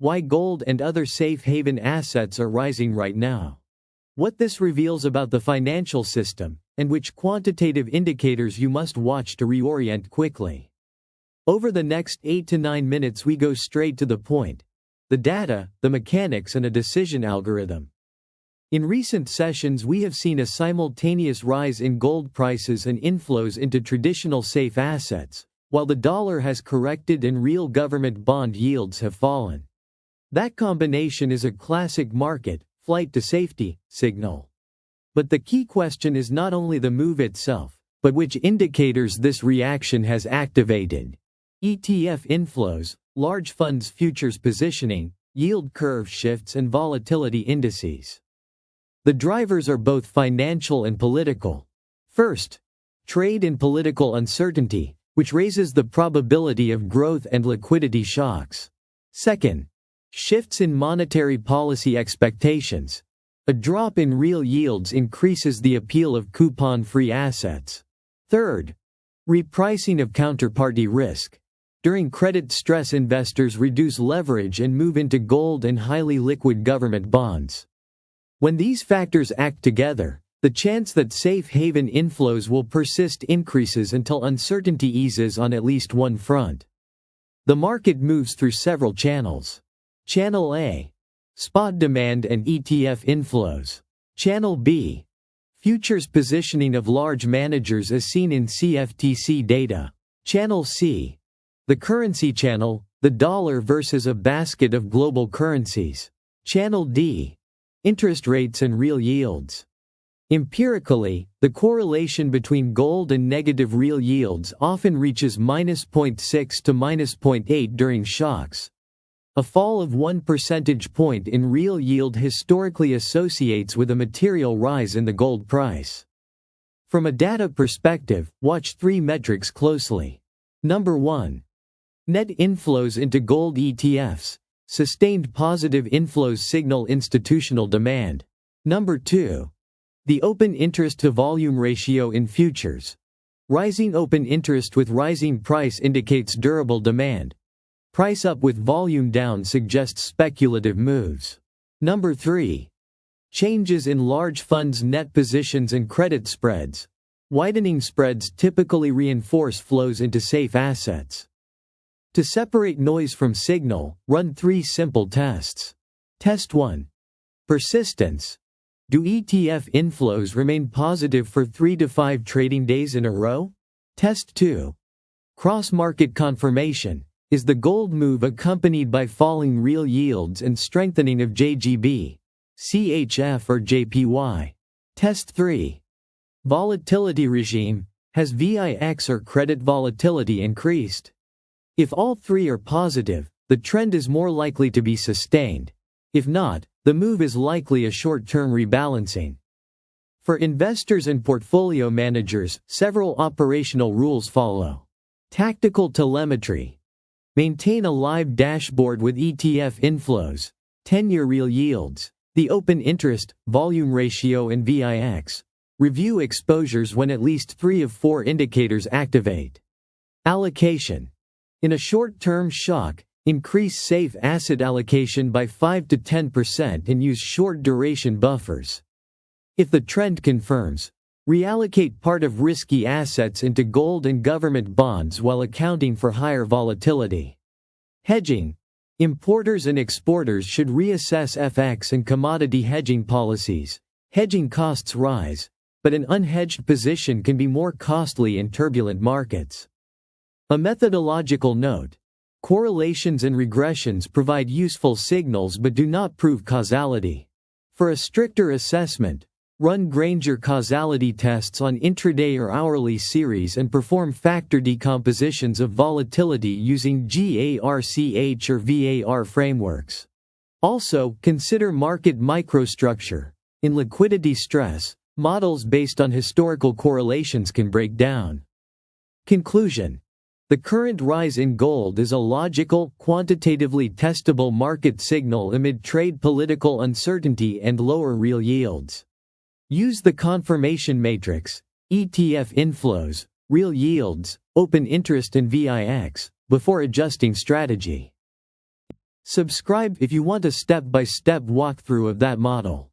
Why gold and other safe haven assets are rising right now. What this reveals about the financial system, and which quantitative indicators you must watch to reorient quickly. Over the next 8 to 9 minutes we go straight to the point. The data, the mechanics and a decision algorithm. In recent sessions we have seen a simultaneous rise in gold prices and inflows into traditional safe assets, while the dollar has corrected and real government bond yields have fallen. That combination is a classic market flight to safety signal. But the key question is not only the move itself, but which indicators this reaction has activated. ETF inflows, large funds futures positioning, yield curve shifts and volatility indices. The drivers are both financial and political. First, trade and political uncertainty, which raises the probability of growth and liquidity shocks. Second, shifts in monetary policy expectations. A drop in real yields increases the appeal of coupon-free assets. Third, repricing of counterparty risk. During credit stress, investors reduce leverage and move into gold and highly liquid government bonds. When these factors act together, the chance that safe haven inflows will persist increases until uncertainty eases on at least one front. The market moves through several channels. Channel A. Spot demand and ETF inflows. Channel B. Futures positioning of large managers as seen in CFTC data. Channel C. The currency channel, the dollar versus a basket of global currencies. Channel D. Interest rates and real yields. Empirically, the correlation between gold and negative real yields often reaches -0.6 to -0.8 during shocks. A fall of 1 percentage point in real yield historically associates with a material rise in the gold price. From a data perspective, watch 3 metrics closely. Number 1. Net inflows into gold ETFs. Sustained positive inflows signal institutional demand. Number 2. The open interest to volume ratio in futures. Rising open interest with rising price indicates durable demand. Price up with volume down suggests speculative moves. Number 3. Changes in large funds' net positions and credit spreads. Widening spreads typically reinforce flows into safe assets. To separate noise from signal, run 3 simple tests. Test 1. Persistence. Do ETF inflows remain positive for 3 to 5 trading days in a row? Test 2. Cross-market confirmation. Is the gold move accompanied by falling real yields and strengthening of JGB, CHF or JPY? Test 3. Volatility regime. Has VIX or credit volatility increased? If all 3 are positive, the trend is more likely to be sustained. If not, the move is likely a short-term rebalancing. For investors and portfolio managers, several operational rules follow. Tactical telemetry. Maintain a live dashboard with ETF inflows, 10-year real yields, the open interest, volume ratio and VIX. Review exposures when at least 3 of 4 indicators activate. Allocation. In a short-term shock, increase safe asset allocation by 5 to 10% and use short-duration buffers. If the trend confirms, reallocate part of risky assets into gold and government bonds while accounting for higher volatility. Hedging. Importers and exporters should reassess FX and commodity hedging policies. Hedging costs rise, but an unhedged position can be more costly in turbulent markets. A methodological note. Correlations and regressions provide useful signals but do not prove causality. For a stricter assessment, run Granger causality tests on intraday or hourly series and perform factor decompositions of volatility using GARCH or VAR frameworks. Also, consider market microstructure. In liquidity stress, models based on historical correlations can break down. Conclusion. The current rise in gold is a logical, quantitatively testable market signal amid trade political uncertainty and lower real yields. Use the confirmation matrix, ETF inflows, real yields, open interest and VIX, before adjusting strategy. Subscribe if you want a step-by-step walkthrough of that model.